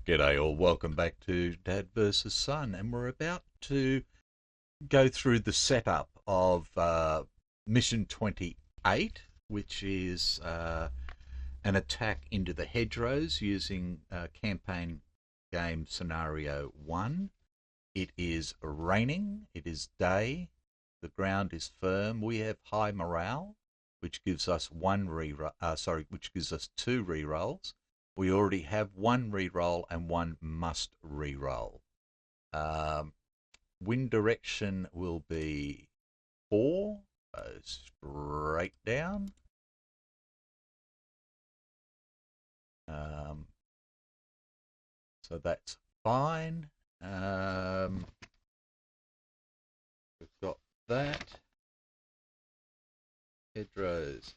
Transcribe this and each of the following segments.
G'day all, welcome back to Dad vs Son, and we're about to go through the setup of Mission 28, which is an attack into the hedgerows using campaign game scenario 1. It is raining, it is day, the ground is firm, we have high morale, which gives us two rerolls. We already have one reroll and one must reroll. Wind direction will be 4, straight down. So that's fine. We've got that. Hedgerows.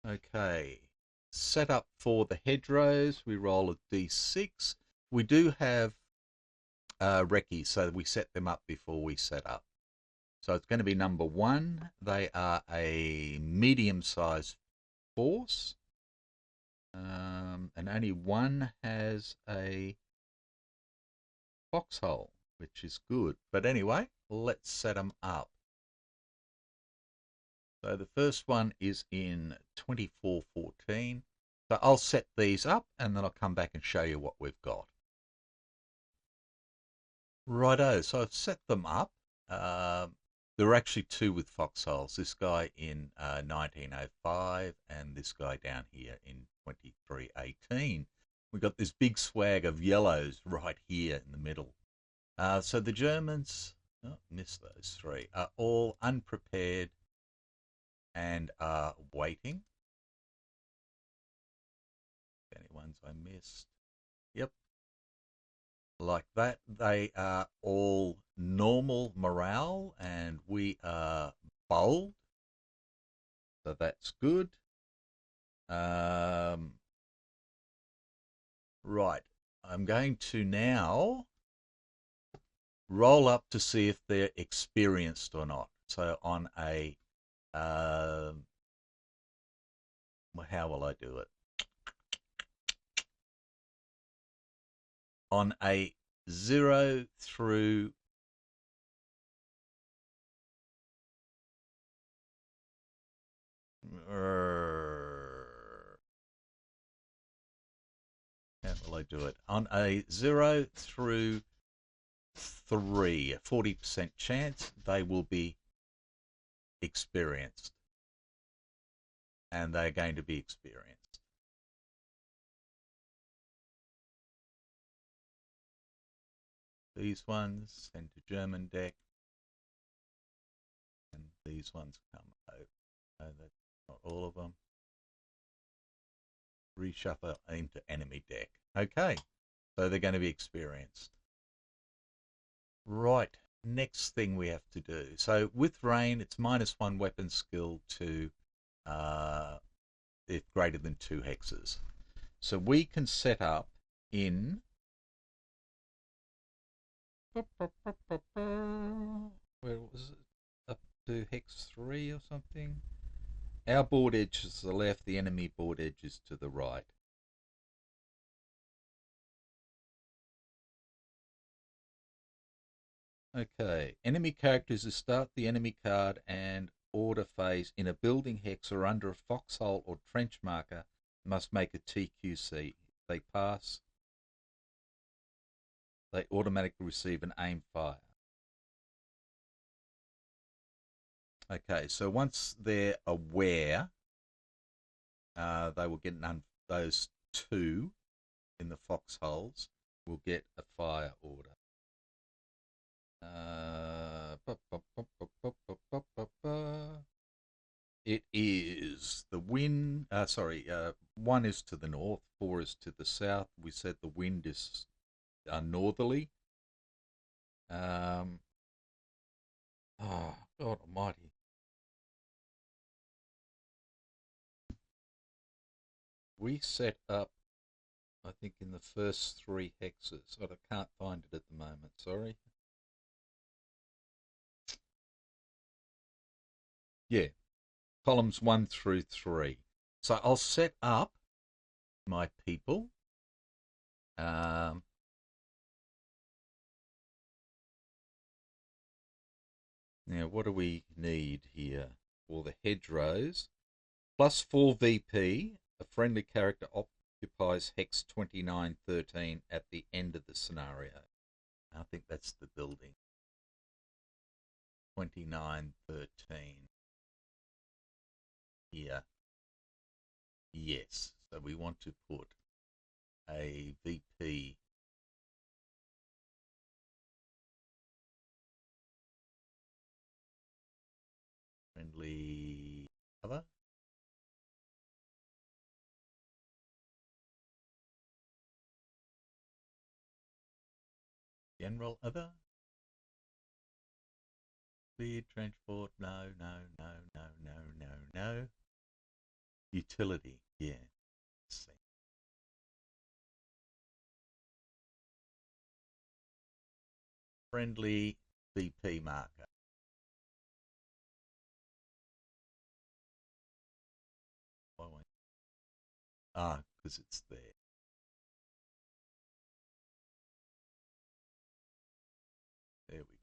Okay, set up for the hedgerows. We roll a d6. We do have recce, so we set them up before we set up. So it's going to be number 1. They are a medium-sized force, and only one has a foxhole, which is good. But anyway, let's set them up. So the first one is in 2414. So I'll set these up and then I'll come back and show you what we've got. Righto, so I've set them up. There are actually 2 with foxholes. This guy in 1905 and this guy down here in 2318. We've got this big swag of yellows right here in the middle. So the Germans, missed those 3, are all unprepared and are waiting. Any ones I missed? Yep. Like that. They are all normal morale and we are bold. So that's good. Right. I'm going to now roll up to see if they're experienced or not. So on a how will I do it? On a 0 through how will I do it? On a 0 through 3, a 40% chance they will be experienced, and they're going to be experienced. These ones send to German deck, and these ones come over. No, that's not all of them. Reshuffle into enemy deck. Okay, so they're going to be experienced. Right, next thing we have to do. So with rain, it's -1 weapon skill to if greater than 2 hexes. So we can set up in where was it? Up to hex 3 or something. Our board edge is to the left, the enemy board edge is to the right. Okay, enemy characters who start the enemy card and order phase in a building hex or under a foxhole or trench marker must make a TQC. If they pass, they automatically receive an aim fire. Okay, so once they're aware, they will get those 2 in the foxholes will get a fire order. It is the wind. 1 is to the north, 4 is to the south. We said the wind is northerly. Oh, God Almighty! We set up I think in the first 3 hexes. But I can't find it at the moment, sorry. Yeah, columns 1 through 3. So I'll set up my people. Um, Now, what do we need here for the hedgerows? Plus 4 VP, a friendly character occupies hex 2913 at the end of the scenario. I think that's the building. 2913. Here. Yes. So we want to put a VP. Friendly cover. General other. Cleared transport. No, no, no, no, no, no, no. Utility. Yeah. Let's see. Friendly VP marker. Why won't- Ah, because it's there. There we go.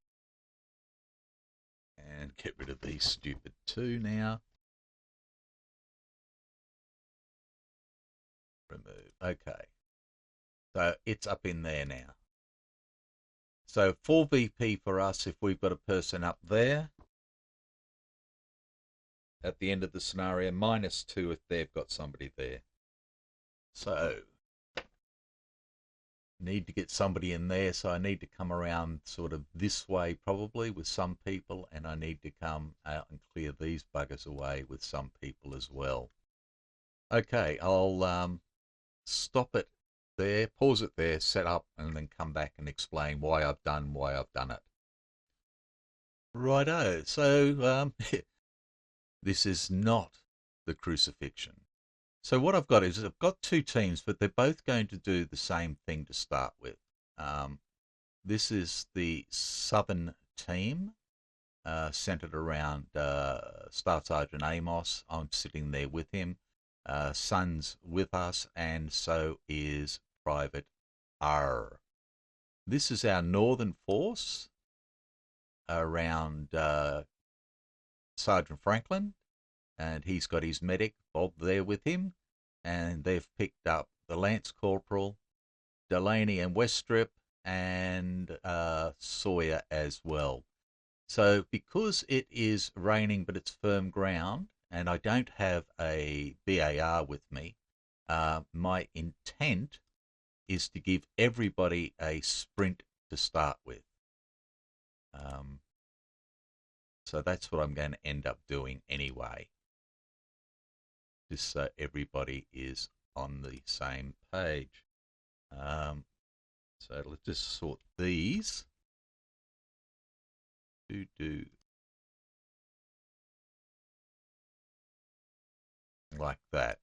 And get rid of these stupid 2 now. Remove. Okay. So it's up in there now. So 4 VP for us if we've got a person up there at the end of the scenario, -2 if they've got somebody there. So need to get somebody in there, so I need to come around sort of this way probably with some people, and I need to come out and clear these buggers away with some people as well. Okay, I'll stop it there, pause it there, set up, and then come back and explain why I've done it. Righto. So this is not the crucifixion. So what I've got is I've got 2 teams, but they're both going to do the same thing to start with. This is the southern team, centered around Staff Sergeant Amos. I'm sitting there with him. Son's with us, and so is Private R. This is our northern force around Sergeant Franklin, and he's got his medic Bob there with him, and they've picked up the Lance Corporal, Delaney and Westrip, and Sawyer as well. So because it is raining but it's firm ground, and I don't have a BAR with me, my intent is to give everybody a sprint to start with. So that's what I'm going to end up doing anyway, just so everybody is on the same page. So let's just sort these. Do like that.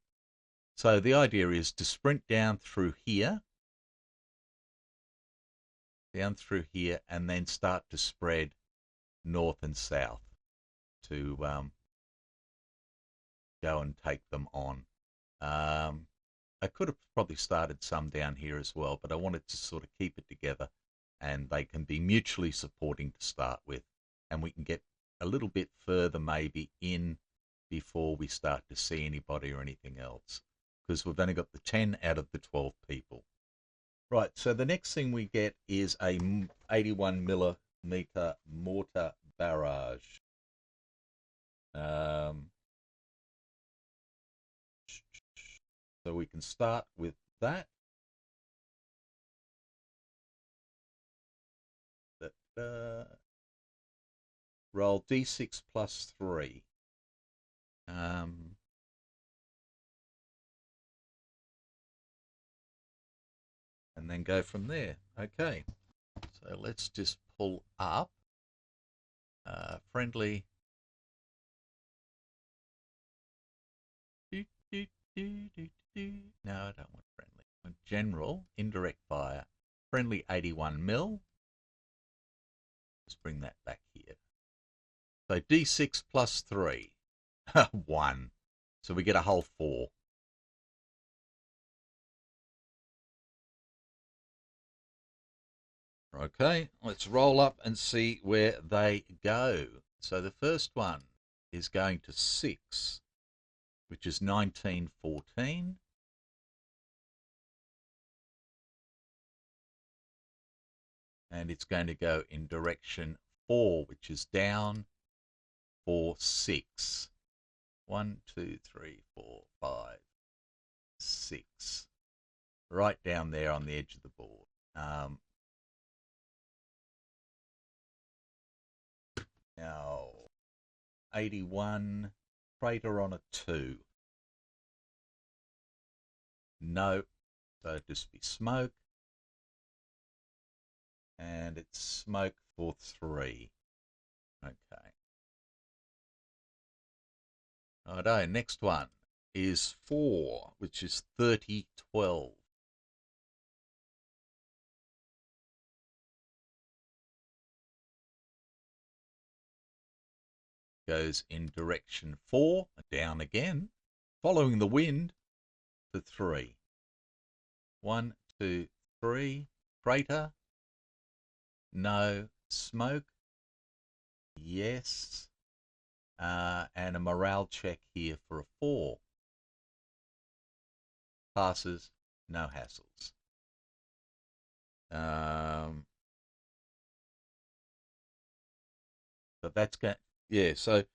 So the idea is to sprint down through here, and then start to spread north and south to go and take them on. I could have probably started some down here as well, but I wanted to sort of keep it together, and they can be mutually supporting to start with, and we can get a little bit further maybe in before we start to see anybody or anything else, because we've only got the 10 out of the 12 people. Right, so the next thing we get is a 81 millimeter mortar barrage. So we can start with that. Roll d6 plus 3. And then go from there. Okay, so let's just pull up friendly. No, I don't want friendly. General, indirect fire, friendly 81 mil. Let's bring that back here. So D6 plus 3. 1. So we get a whole 4. Okay, let's roll up and see where they go. So the first one is going to 6, which is 1914. And it's going to go in direction 4, which is down, 4, 6. 1, 2, 3, 4, 5, 6. Right down there on the edge of the board. Now, 81, crater on a 2. No, so it'd just be smoke. And it's smoke for 3. Okay. Righto, next one is 4, which is 3012. Goes in direction 4, down again, following the wind for 3. 1, 2, 3, crater. No, smoke. Yes. And a morale check here for a 4. Passes, no hassles. But that's going. Yeah. So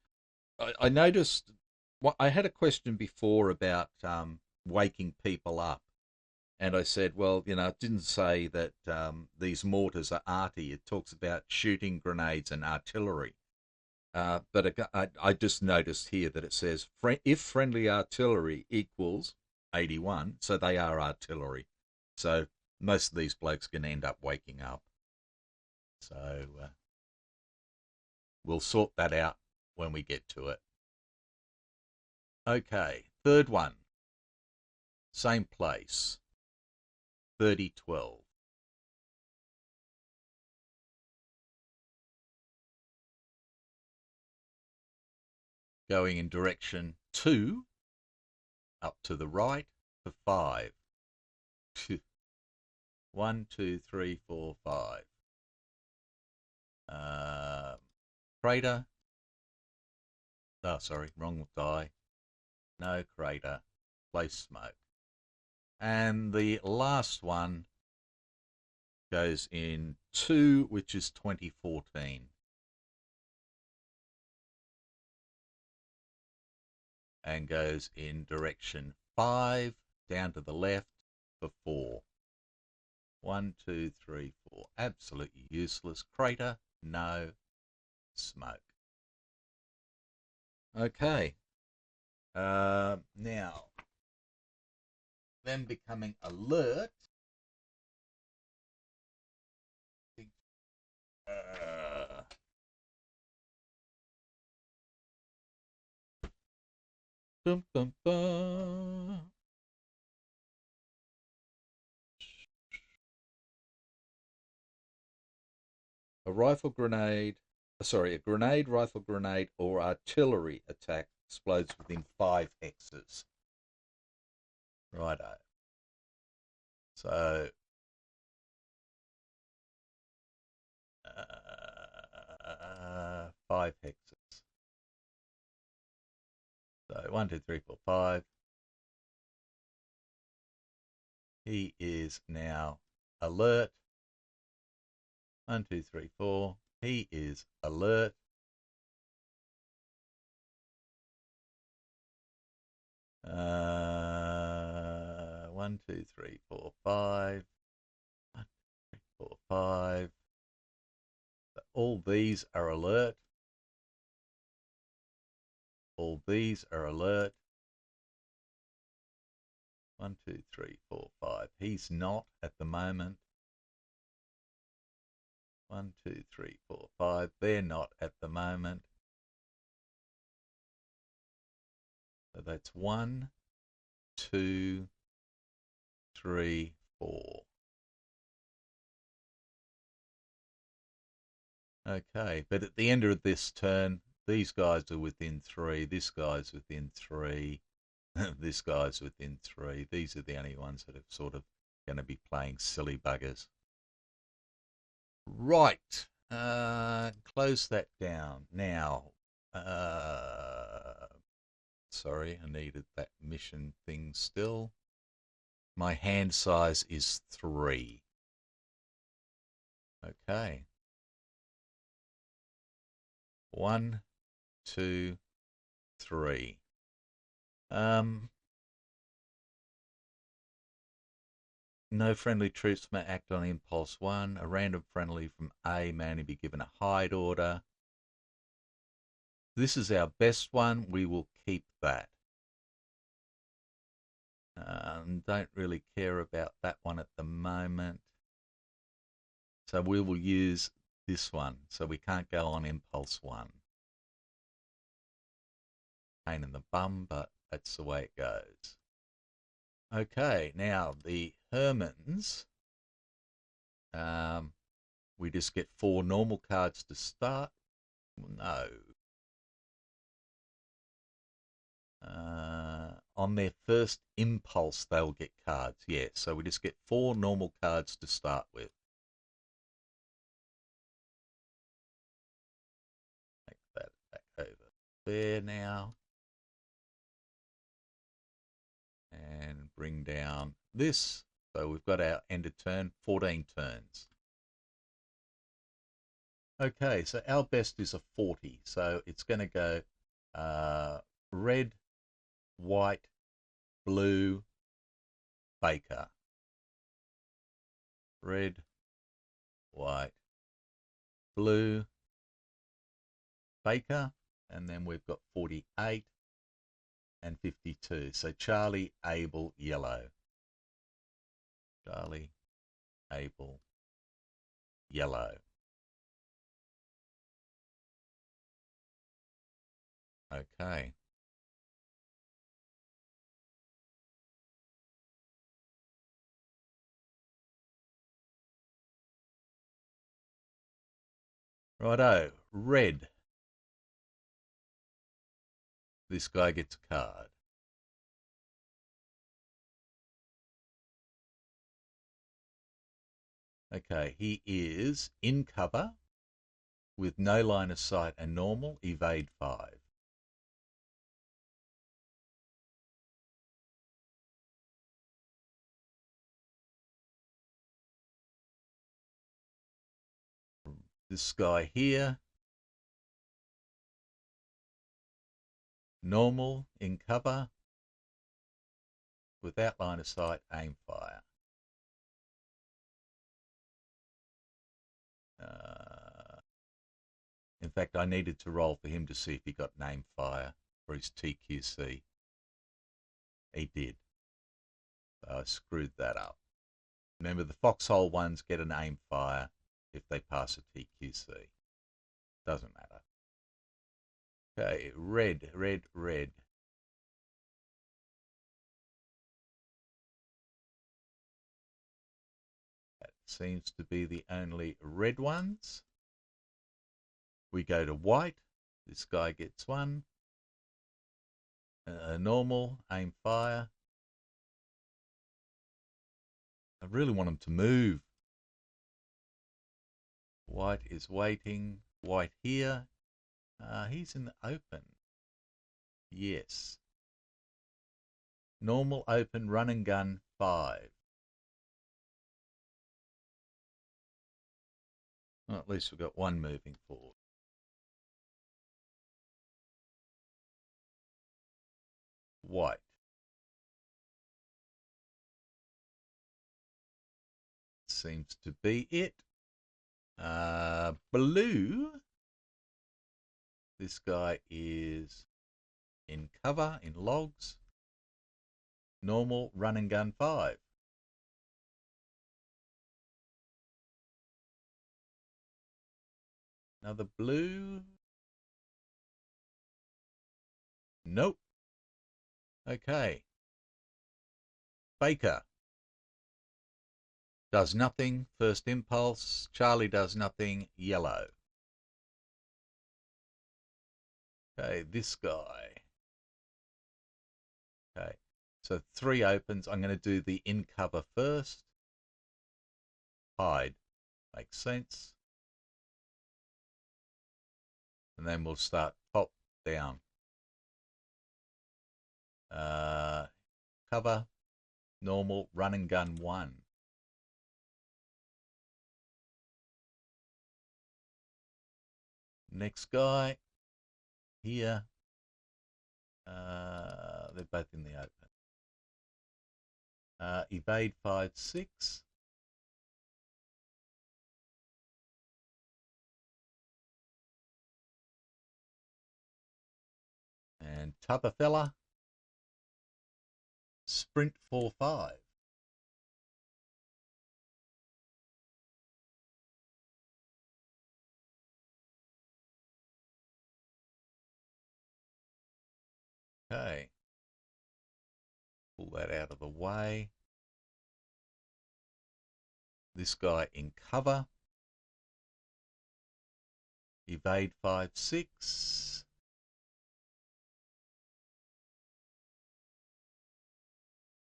I noticed. I had a question before about waking people up, and I said, well, it didn't say that these mortars are arty. It talks about shooting grenades and artillery. But I just noticed here that it says if friendly artillery equals 81, so they are artillery. So most of these blokes can end up waking up. So we'll sort that out when we get to it. Okay, third one. Same place. 3012. Going in direction 2, up to the right for 5. 1, 2, 3, 4, 5. Crater. Oh, sorry, wrong die. No crater. Place smoke. And the last one goes in 2, which is 2014. And goes in direction 5, down to the left for 4. 1, 2, 3, 4. Absolutely useless. Crater, no. Smoke. Okay. Now, them becoming alert. Dum, dum, dum. A grenade, rifle grenade, or artillery attack explodes within 5 hexes. Righto. So, 5 hexes. So 1, 2, 3, 4, 5. He is now alert. 1, 2, 3, 4. He is alert. One, 2, 3, 4, 5. 1, 2, 3, 4, 5. All these are alert. All these are alert. 1, 2, 3, 4, 5. He's not at the moment. 1, 2, 3, 4, 5. They're not at the moment. So that's 1, 2, 3, 4. Okay, but at the end of this turn, these guys are within 3, this guy's within 3, this guy's within 3. These are the only ones that are sort of going to be playing silly buggers. Right, close that down. Now, sorry, I needed that mission thing still. My hand size is 3. Okay. 1, 2, 3. No friendly troops may act on impulse 1. A random friendly from A may only be given a hide order. This is our best one. We will keep that. Don't really care about that one at the moment. So we will use this one. So we can't go on impulse 1. Pain in the bum, but that's the way it goes. Okay, now the Hermans. We just get 4 normal cards to start. No. On their first impulse, they'll get cards. Yeah, so we just get 4 normal cards to start with. Take that back over there now. And bring down this. So we've got our end of turn, 14 turns. Okay, so our best is a 40. So it's going to go red, white, blue, Baker. Red, white, blue, Baker. And then we've got 48 and 52. So Charlie, Abel, yellow. Charlie, Abel, yellow. Okay. Righto, red. This guy gets a card. Okay, he is in cover with no line of sight and normal, evade 5. This guy here, normal, in cover, without line of sight, aim fire. In fact, I needed to roll for him to see if he got name fire for his TQC. He did. So I screwed that up. Remember, the foxhole ones get an aim fire if they pass a TQC. Doesn't matter. Okay, red, red, red. That seems to be the only red ones. We go to white. This guy gets 1. Normal, aim fire. I really want him to move. White is waiting. White here. He's in the open. Yes. Normal, open, run and gun, 5. Well, at least we've got 1 moving forward. White. Seems to be it. Blue. This guy is in cover, in logs. Normal, run and gun, 5. Another blue. Nope. Okay. Baker. does nothing, first impulse. Charlie does nothing, yellow. Okay, this guy. Okay, so 3 opens. I'm going to do the in cover first. Hide. Makes sense. And then we'll start top down. Cover, normal, run and gun 1. Next guy, here. They're both in the open. Evade 5, 6. And t'other fella, sprint 4, 5. Okay. Pull that out of the way. This guy in cover. Evade 5, 6.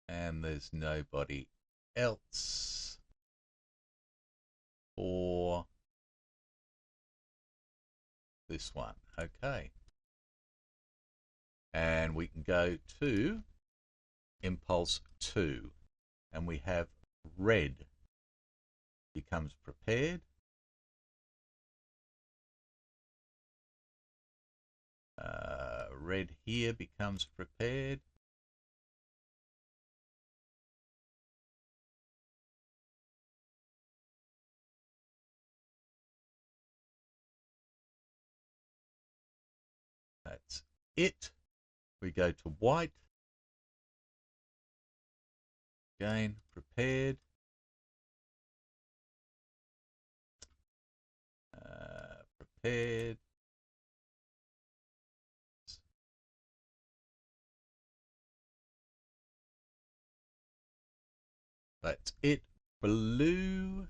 And there's nobody else for this one. Okay. And we can go to impulse 2. And we have red becomes prepared. Red here becomes prepared. That's it. We go to white. Again, prepared. Prepared. That's it. Blue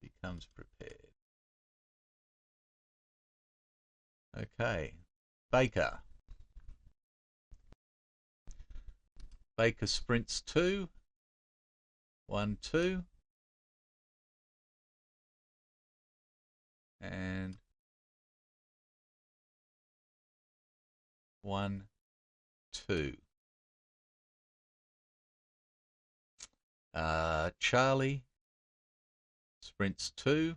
becomes prepared. Okay. Baker. Baker sprints 2. 1, 2. And 1, 2. Charlie sprints 2.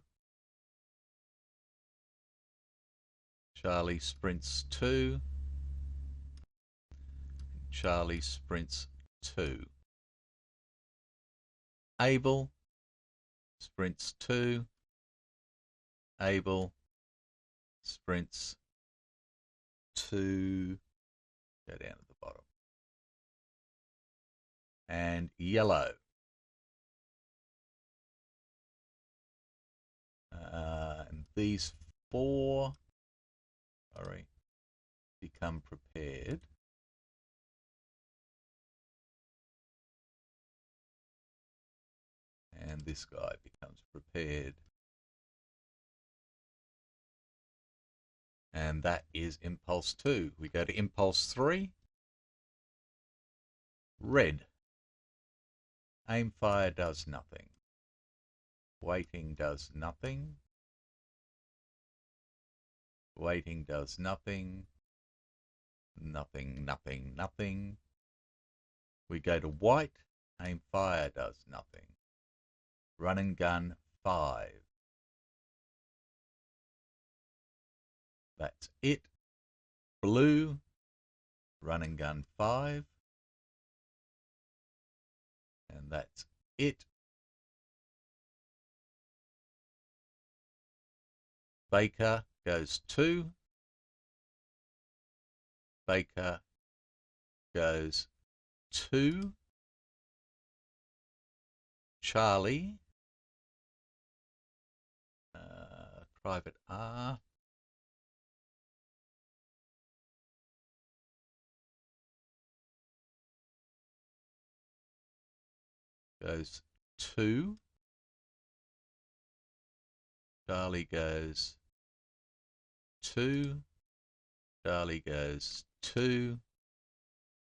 Charlie sprints 2. Charlie sprints 2. Abel sprints 2. Abel sprints 2. Go down to the bottom. And yellow. And these 4, become prepared. And this guy becomes prepared. And that is impulse 2. We go to impulse 3. Red. Aim fire does nothing. Waiting does nothing. Waiting does nothing. Nothing, nothing, nothing. We go to white. Aim fire does nothing. Run and gun 5. That's it. Blue. Run and gun 5. And that's it. Baker goes 2. Baker goes 2. Charlie. Private R. goes 2. Charlie goes 2. Charlie goes 2.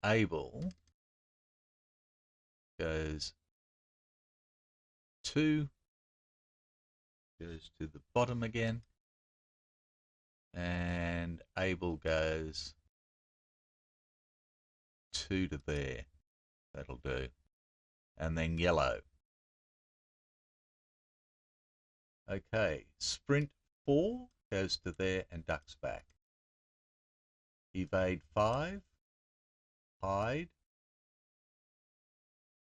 Abel goes 2. Goes to the bottom again. And Abel goes 2 to there. That'll do. And then yellow. Okay, sprint 4 goes to there and ducks back. Evade 5, hide,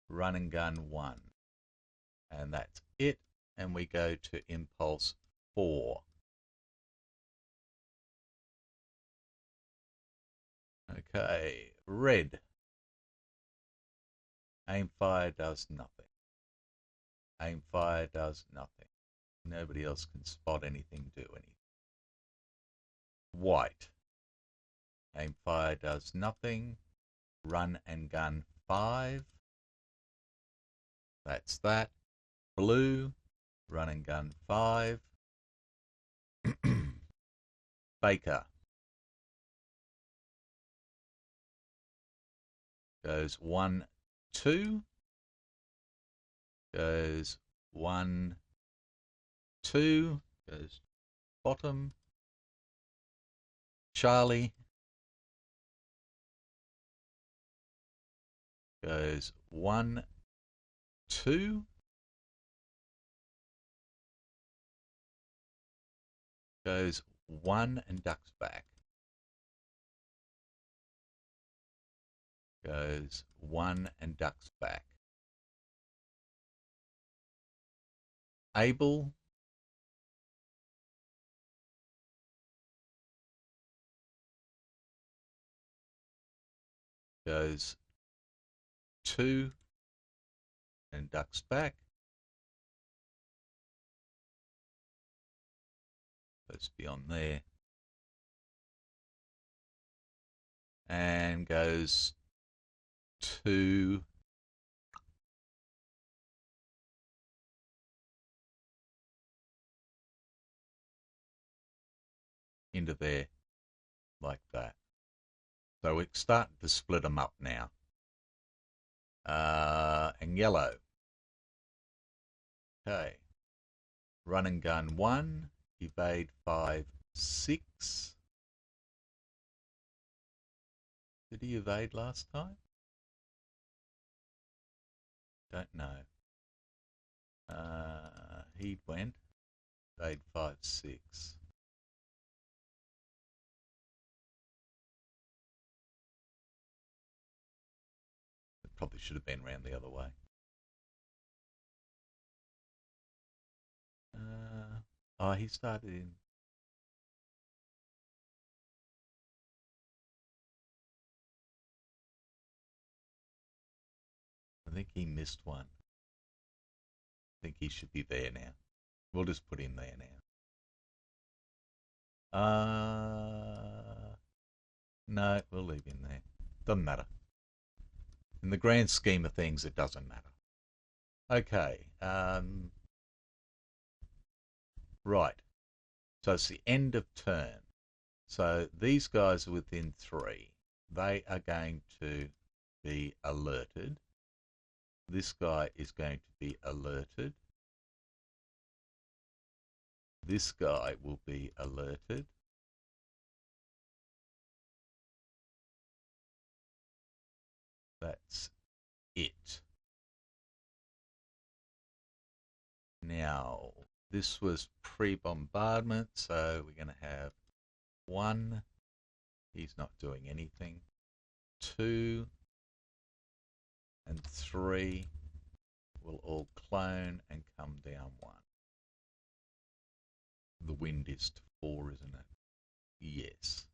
run and gun 1. And that's it. And we go to impulse 4. Okay, red. Aim fire does nothing. Aim fire does nothing. Nobody else can spot anything, do anything. White. Aim fire does nothing. Run and gun 5. That's that. Blue. Run and gun 5. Baker. Goes 1, 2. Goes 1, 2. Goes bottom. Charlie goes 1, 2. Goes 1 and ducks back. Goes 1 and ducks back. Abel goes 2 and ducks back. Goes beyond there. And goes 2 into there like that. So we're starting to split them up now. And yellow. Okay. Run and gun 1. Evade 5, 6. Did he evade last time? Don't know. He went. Evade 5, 6. It probably should have been round the other way. Oh, he started in. I think he missed one. I think he should be there now. We'll just put him there now. No, we'll leave him there. Doesn't matter. In the grand scheme of things, it doesn't matter. Okay. Right. So it's the end of turn. So these guys are within 3. They are going to be alerted. This guy is going to be alerted. This guy will be alerted. That's it. Now, this was pre-bombardment, so we're going to have 1. He's not doing anything. 2 and 3 will all clone and come down 1. The wind is to 4, isn't it? Yes.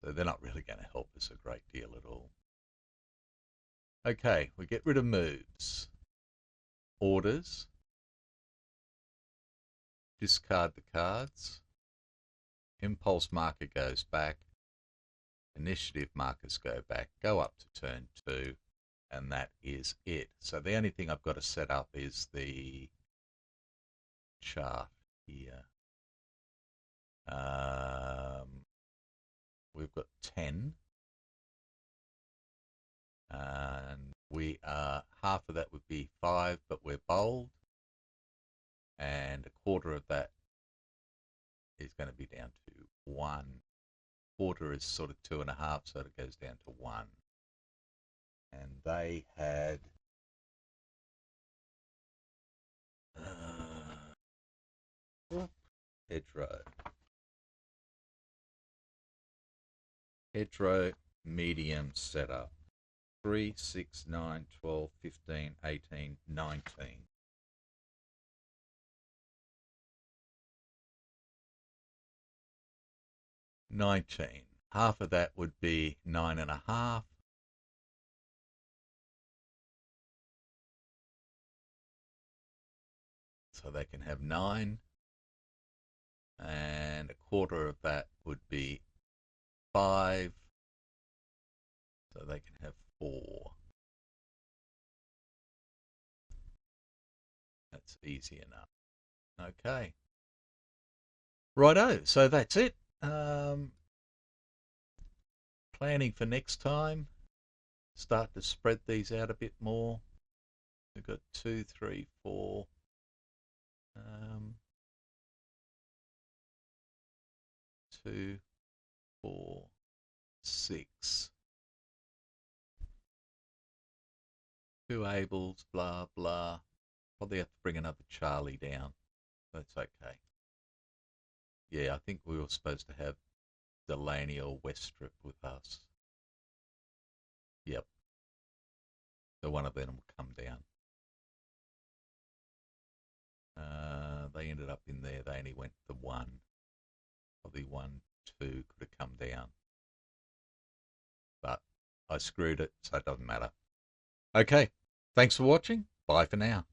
So they're not really going to help us a great deal at all. Okay, we get rid of moves. Orders. Discard the cards. Impulse marker goes back. Initiative markers go back. Go up to turn 2. and that is it. So the only thing I've got to set up is the chart here. We've got 10, and we are, half of that would be 5, but we're bold, and a quarter of that is going to be down to 1. Quarter is sort of 2.5, so it goes down to 1. And they had hedgerow medium setup. 3, 6, 9, 12, 15, 18, 19. 19. Half of that would be 9.5. So they can have 9. And a quarter of that would be 5. So they can have 4. That's easy enough. Okay. Righto, so that's it. Planning for next time. Start to spread these out a bit more. We've got 2, 3, 4. 2, 4, 6. 2 Abels, blah, blah. Probably have to bring another Charlie down. That's okay. Yeah, I think we were supposed to have Delaney or Westrip with us. Yep. So one of them will come down. They ended up in there. They only went the 1. Probably 1, 2 could have come down. But I screwed it, so it doesn't matter. Okay. Thanks for watching. Bye for now.